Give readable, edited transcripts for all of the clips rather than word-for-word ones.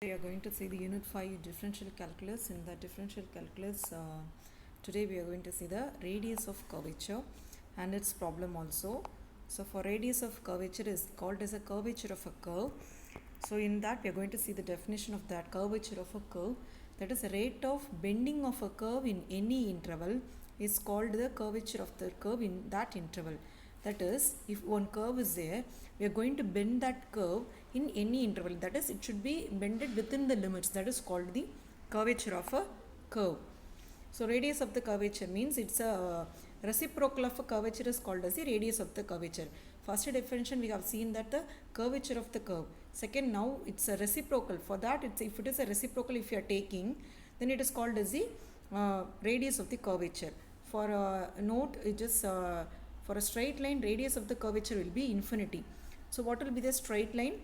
We are going to see the Unit 5 differential calculus. In the differential calculus, today we are going to see the radius of curvature and its problem also. So for radius of curvature is called as a curvature of a curve. So in that we are going to see the definition of that curvature of a curve. That is the rate of bending of a curve in any interval is called the curvature of the curve in that interval. That is, if one curve is there, we are going to bend that curve in any interval. That is, it should be bended within the limits. That is called the curvature of a curve. So radius of the curvature means it's a reciprocal of a curvature is called as the radius of the curvature. First definition we have seen that the curvature of the curve. Second, now it's a reciprocal. For that, if it is a reciprocal, if you are taking, then it is called as the radius of the curvature. For a note, it is for a straight line, radius of the curvature will be infinity. So what will be the straight line?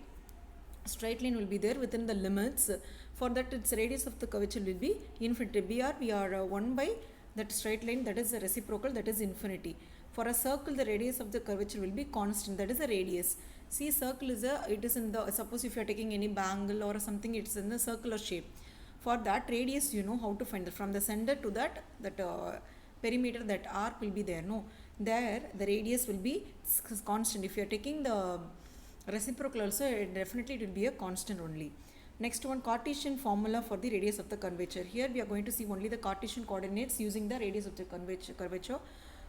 Straight line will be there within the limits. For that, its radius of the curvature will be infinity. We are 1 by that straight line, that is a reciprocal, that is infinity. For a circle, the radius of the curvature will be constant, that is a radius. See, circle is it is in the, suppose if you are taking any bangle or something, it's in the circular shape. For that radius, you know how to find it. From the center to that perimeter, that arc will be there. No, there the radius will be constant. If you are taking the reciprocal also, definitely it will be a constant only. Next one, Cartesian formula for the radius of the curvature. Here we are going to see only the Cartesian coordinates using the radius of the curvature.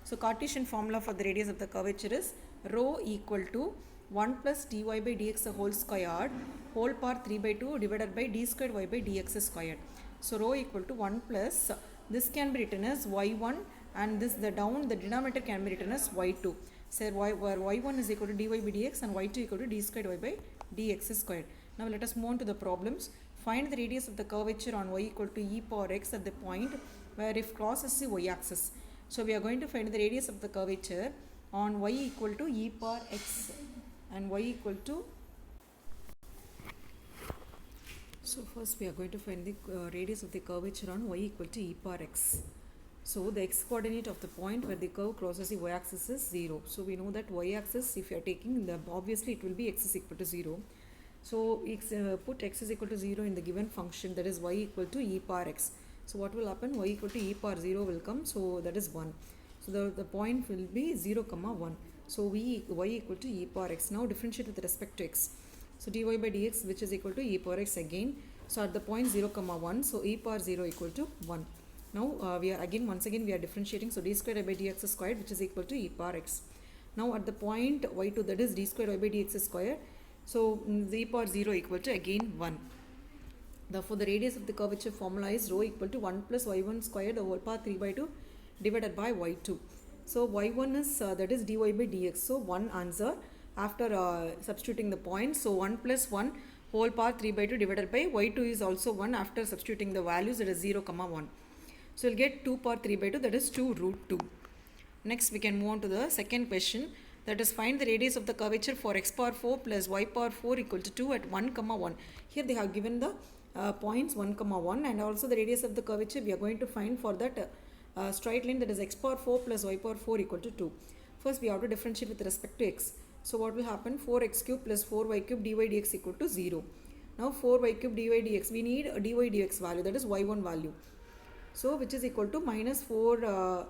So Cartesian formula for the radius of the curvature is rho equal to 1 plus dy by dx whole squared whole power 3 by 2 divided by d squared y by dx squared. So rho equal to 1 plus, this can be written as y1, and this the denominator can be written as y2. So where y1 is equal to dy by dx and y2 equal to d squared y by dx squared. Now let us move on to the problems. Find the radius of the curvature on y equal to e power x at the point where if crosses the y-axis. So we are going to find the radius of the curvature on y equal to e power x and y equal to. So first we are going to find the radius of the curvature on y equal to e power x. So the x coordinate of the point where the curve crosses the y-axis is 0. So we know that y-axis, if you are taking the, obviously it will be x is equal to 0. So put x is equal to 0 in the given function, that is y equal to e power x. So what will happen? Y equal to e power 0 will come, so that is 1. So the point will be 0 comma 1. So y equal to e power x. Now differentiate with respect to x. So dy by dx, which is equal to e power x again. So at the point 0 comma 1, so e power 0 equal to 1. Now we are once again we are differentiating. So d squared by dx squared, which is equal to e power x. Now at the point y2, that is d squared by dx squared. So the e power 0 equal to again 1. Therefore the radius of the curvature formula is rho equal to 1 plus y1 squared over power 3 by 2 divided by y2. So y1 is that is dy by dx. So one answer after substituting the points. So 1 plus 1 whole power 3 by 2 divided by y2 is also 1 after substituting the values, that is 0 comma 1. So we'll get 2 power 3 by 2, that is 2 root 2. Next we can move on to the second question, that is find the radius of the curvature for x power 4 plus y power 4 equal to 2 at 1 comma 1. Here they have given the points 1 comma 1 and also the radius of the curvature we are going to find for that straight line, that is x power 4 plus y power 4 equal to 2. First we have to differentiate with respect to x. So what will happen? 4x cube plus 4y cube dy dx equal to 0. Now 4y cube dy dx, we need a dy dx value, that is y1 value. So which is equal to minus 4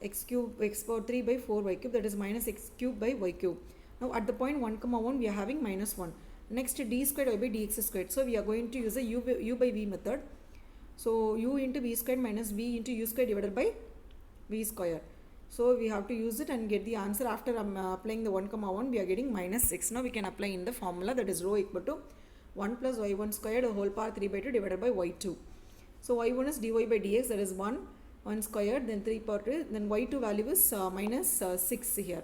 x cube x power 3 by 4 y cube, that is minus x cube by y cube. Now at the point 1 comma 1 we are having minus 1. Next d squared y by dx squared. So we are going to use a u by v method. So u into v squared minus v into u squared divided by v square. So we have to use it and get the answer. After applying the 1 comma 1 we are getting minus 6. Now we can apply in the formula, that is rho equal to 1 plus y1 squared whole power 3 by 2 divided by y2. So y1 is dy by dx, that is 1 squared, then 3 power 2, then y2 value is minus 6 here,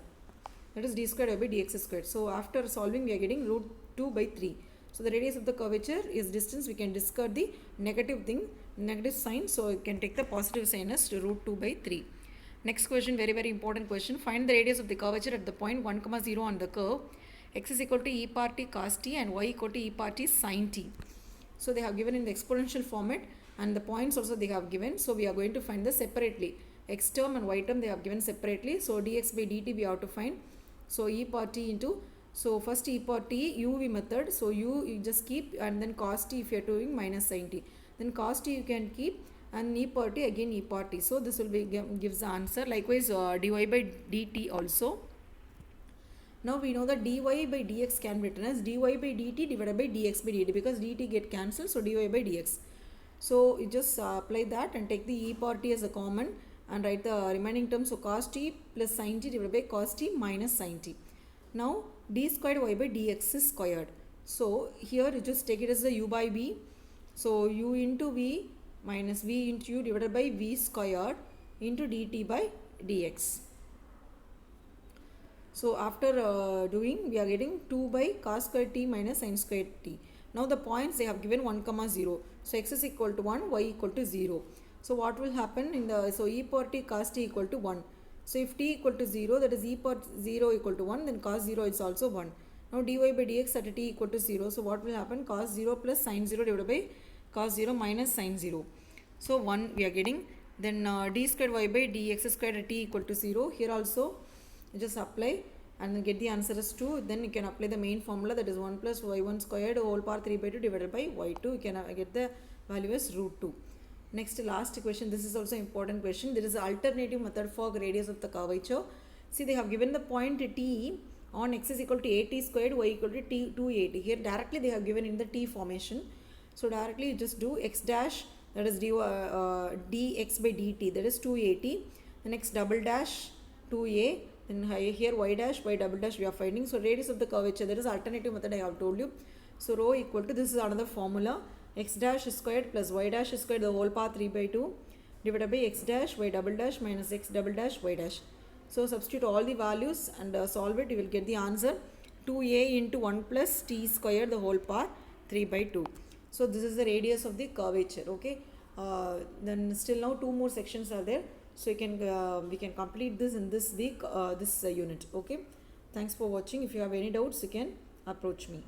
that is d squared y by dx squared. So after solving we are getting root 2 by 3. So the radius of the curvature is distance, we can discard the negative sign, so you can take the positive sign as root 2 by 3. Next question, very very important question. Find the radius of the curvature at the point 1 comma 0 on the curve. X is equal to e power t cos t and y equal to e power t sin t. So they have given in the exponential format and the points also they have given. So we are going to find the separately. X term and y term they have given separately. So dx by dt we have to find. So e power t into So first e power t uv method, so you just keep, and then cos t if you are doing minus sin t, then cos t you can keep, and e power t again e power t. So this will be gives the answer. Likewise dy by dt also. Now we know that dy by dx can be written as dy by dt divided by dx by dt, because dt get cancelled, so dy by dx. So you just apply that and take the e power t as a common and write the remaining term. So cos t plus sin t divided by cos t minus sin t. Now d squared y by dx is squared. So here you just take it as the u by v. So u into v minus v into u divided by v squared into dt by dx. So after doing, we are getting 2 by cos square t minus sin square t. Now the points they have given 1 comma 0. So x is equal to 1, y equal to 0. So what will happen in the, so e power t cos t equal to 1. So if t equal to 0, that is e power 0 equal to 1, then cos 0 is also 1. Now dy by dx at t equal to 0. So what will happen? Cos 0 plus sin 0 divided by cos 0 minus sin 0. So 1 we are getting. Then d squared y by dx squared at t equal to 0. Here also you just apply and then get the answer as 2. Then you can apply the main formula, that is 1 plus y1 squared whole power 3 by 2 divided by y2. You can get the value as root 2. Next, last question. This is also important question. There is an alternative method for radius of the curvature. See, they have given the point t on x is equal to at squared, y equal to t 2at. Here directly they have given in the t formation. So directly you just do x dash, that is dx by dt, that is 2at. The next double dash 2a. Then here y dash, y double dash we are finding. So radius of the curvature, there is alternative method I have told you. So rho equal to, this is another formula, x dash squared plus y dash squared the whole power 3 by 2 divided by x dash y double dash minus x double dash y dash. So substitute all the values and solve it. You will get the answer 2a into 1 plus t squared the whole power 3 by 2. So this is the radius of the curvature. Okay. Then still now 2 more sections are there. So you can we can complete this in this week, this unit. Okay. Thanks for watching. If you have any doubts, you can approach me.